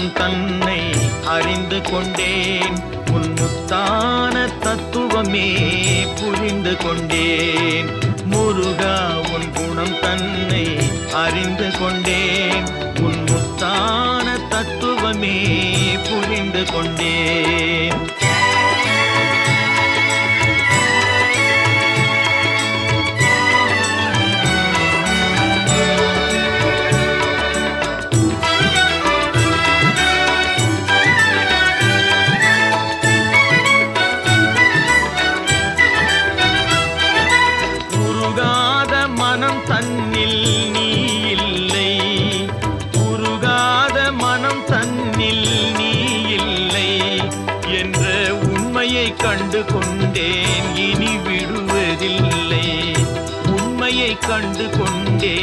குணம் தன்னை அறிந்து கொண்டேன். உன் முத்தான தத்துவமே புரிந்து கொண்டேன். முருகா உன் குணம் தன்னை அறிந்து கொண்டேன். உன் முத்தான தத்துவமே புரிந்து கொண்டேன். மனம் தன்னில் நீ இல்லை, உருகாத மனம் தன்னில் நீ இல்லை என்ற உண்மையை கண்டு கொண்டேன். இனி விடுவதில்லை, உண்மையை கண்டு கொண்டேன்.